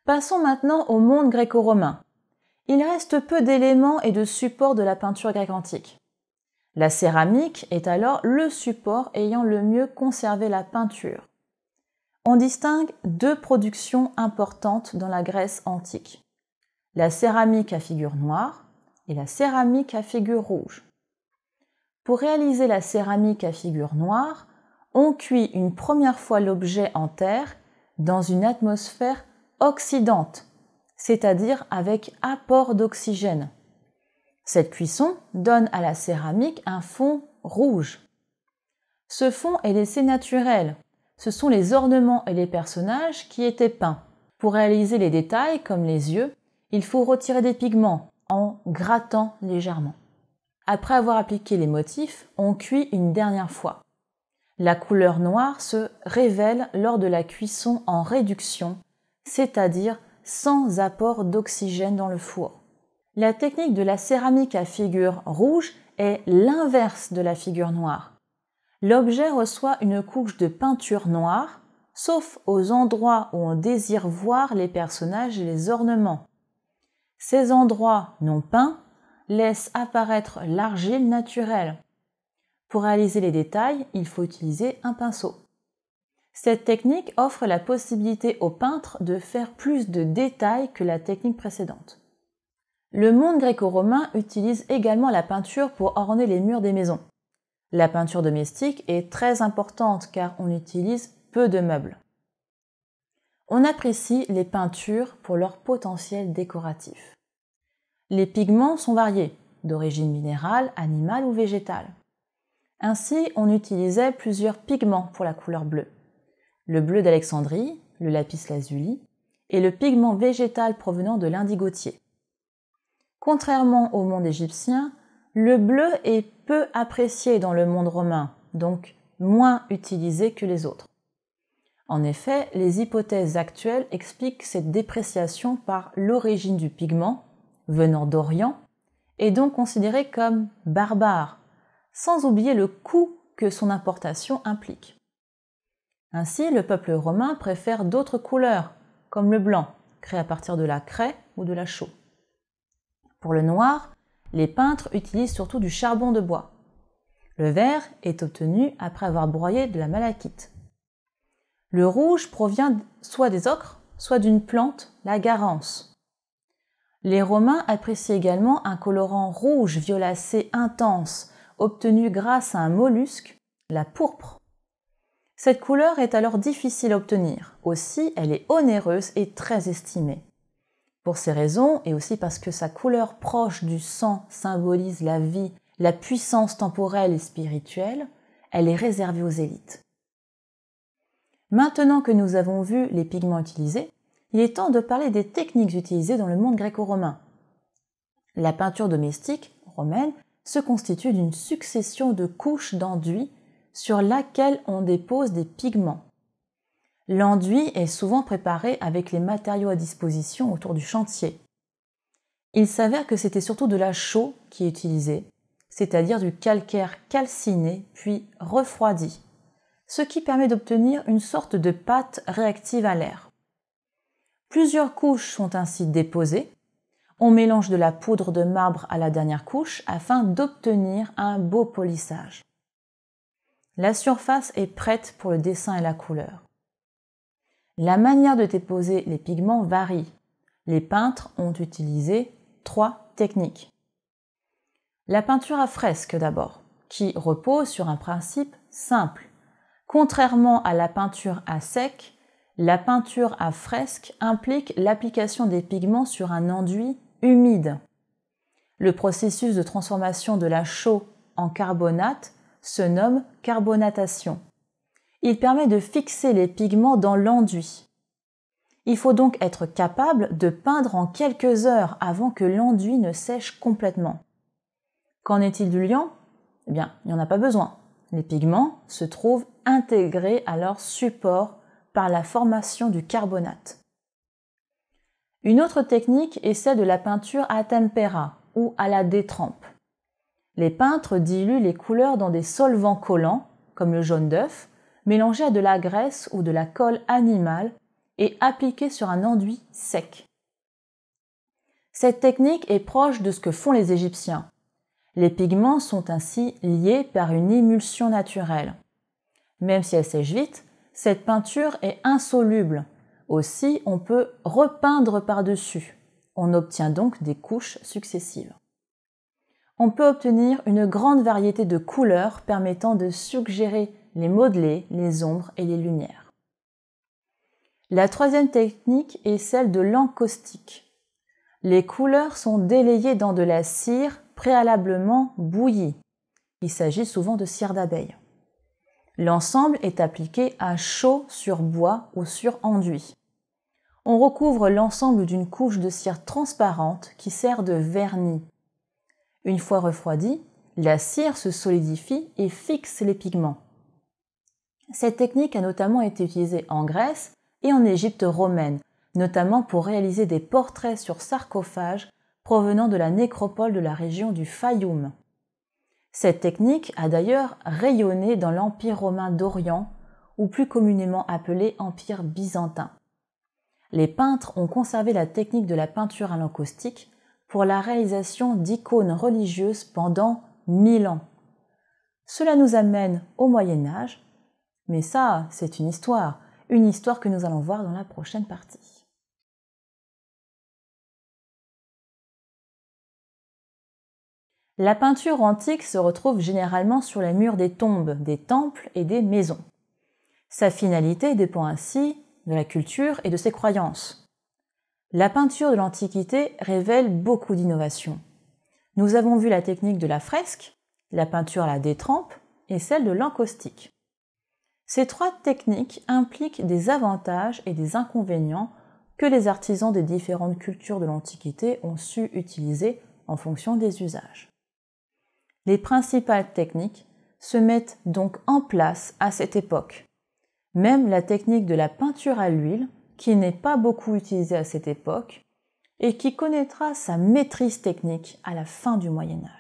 Passons maintenant au monde gréco-romain. Il reste peu d'éléments et de supports de la peinture grecque antique. La céramique est alors le support ayant le mieux conservé la peinture. On distingue deux productions importantes dans la Grèce antique. La céramique à figure noire et la céramique à figure rouge. Pour réaliser la céramique à figure noire, on cuit une première fois l'objet en terre dans une atmosphère oxydante, c'est-à-dire avec apport d'oxygène. Cette cuisson donne à la céramique un fond rouge. Ce fond est laissé naturel. Ce sont les ornements et les personnages qui étaient peints. Pour réaliser les détails, comme les yeux, il faut retirer des pigments en grattant légèrement. Après avoir appliqué les motifs, on cuit une dernière fois. La couleur noire se révèle lors de la cuisson en réduction, c'est-à-dire sans apport d'oxygène dans le four. La technique de la céramique à figure rouge est l'inverse de la figure noire. L'objet reçoit une couche de peinture noire, sauf aux endroits où on désire voir les personnages et les ornements. Ces endroits non peints laissent apparaître l'argile naturelle. Pour réaliser les détails, il faut utiliser un pinceau. Cette technique offre la possibilité au peintre de faire plus de détails que la technique précédente. Le monde gréco-romain utilise également la peinture pour orner les murs des maisons. La peinture domestique est très importante car on utilise peu de meubles. On apprécie les peintures pour leur potentiel décoratif. Les pigments sont variés, d'origine minérale, animale ou végétale. Ainsi, on utilisait plusieurs pigments pour la couleur bleue. Le bleu d'Alexandrie, le lapis-lazuli et le pigment végétal provenant de l'indigotier. Contrairement au monde égyptien, le bleu est peu apprécié dans le monde romain, donc moins utilisé que les autres. En effet, les hypothèses actuelles expliquent cette dépréciation par l'origine du pigment, venant d'Orient, et donc considéré comme barbare, sans oublier le coût que son importation implique. Ainsi, le peuple romain préfère d'autres couleurs, comme le blanc, créé à partir de la craie ou de la chaux. Pour le noir, les peintres utilisent surtout du charbon de bois. Le vert est obtenu après avoir broyé de la malachite. Le rouge provient soit des ocres, soit d'une plante, la garance. Les Romains apprécient également un colorant rouge violacé intense, obtenu grâce à un mollusque, la pourpre. Cette couleur est alors difficile à obtenir, aussi elle est onéreuse et très estimée. Pour ces raisons, et aussi parce que sa couleur proche du sang symbolise la vie, la puissance temporelle et spirituelle, elle est réservée aux élites. Maintenant que nous avons vu les pigments utilisés, il est temps de parler des techniques utilisées dans le monde gréco-romain. La peinture domestique romaine se constitue d'une succession de couches d'enduit sur laquelle on dépose des pigments. L'enduit est souvent préparé avec les matériaux à disposition autour du chantier. Il s'avère que c'était surtout de la chaux qui est utilisée, c'est-à-dire du calcaire calciné puis refroidi, ce qui permet d'obtenir une sorte de pâte réactive à l'air. Plusieurs couches sont ainsi déposées. On mélange de la poudre de marbre à la dernière couche afin d'obtenir un beau polissage. La surface est prête pour le dessin et la couleur. La manière de déposer les pigments varie. Les peintres ont utilisé 3 techniques. La peinture à fresque d'abord, qui repose sur un principe simple. Contrairement à la peinture à sec, la peinture à fresque implique l'application des pigments sur un enduit humide. Le processus de transformation de la chaux en carbonate se nomme carbonatation. Il permet de fixer les pigments dans l'enduit. Il faut donc être capable de peindre en quelques heures avant que l'enduit ne sèche complètement. Qu'en est-il du liant ? Eh bien, il n'y en a pas besoin. Les pigments se trouvent intégrés à leur support par la formation du carbonate. Une autre technique est celle de la peinture à tempera ou à la détrempe. Les peintres diluent les couleurs dans des solvants collants, comme le jaune d'œuf, mélangés à de la graisse ou de la colle animale et appliquée sur un enduit sec. Cette technique est proche de ce que font les Égyptiens. Les pigments sont ainsi liés par une émulsion naturelle. Même si elle sèche vite, cette peinture est insoluble. Aussi, on peut repeindre par-dessus. On obtient donc des couches successives. On peut obtenir une grande variété de couleurs permettant de suggérer les modelés, les ombres et les lumières. La troisième technique est celle de l'encaustique. Les couleurs sont délayées dans de la cire préalablement bouillie. Il s'agit souvent de cire d'abeille. L'ensemble est appliqué à chaud sur bois ou sur enduit. On recouvre l'ensemble d'une couche de cire transparente qui sert de vernis. Une fois refroidie, la cire se solidifie et fixe les pigments. Cette technique a notamment été utilisée en Grèce et en Égypte romaine, notamment pour réaliser des portraits sur sarcophages provenant de la nécropole de la région du Fayoum. Cette technique a d'ailleurs rayonné dans l'Empire romain d'Orient, ou plus communément appelé Empire byzantin. Les peintres ont conservé la technique de la peinture à l'encaustique pour la réalisation d'icônes religieuses pendant 1000 ans. Cela nous amène au Moyen Âge, mais ça, c'est une histoire que nous allons voir dans la prochaine partie. La peinture antique se retrouve généralement sur les murs des tombes, des temples et des maisons. Sa finalité dépend ainsi de la culture et de ses croyances. La peinture de l'Antiquité révèle beaucoup d'innovations. Nous avons vu la technique de la fresque, la peinture à la détrempe et celle de l'encaustique. Ces trois techniques impliquent des avantages et des inconvénients que les artisans des différentes cultures de l'Antiquité ont su utiliser en fonction des usages. Les principales techniques se mettent donc en place à cette époque. Même la technique de la peinture à l'huile, qui n'est pas beaucoup utilisée à cette époque, et qui connaîtra sa maîtrise technique à la fin du Moyen Âge.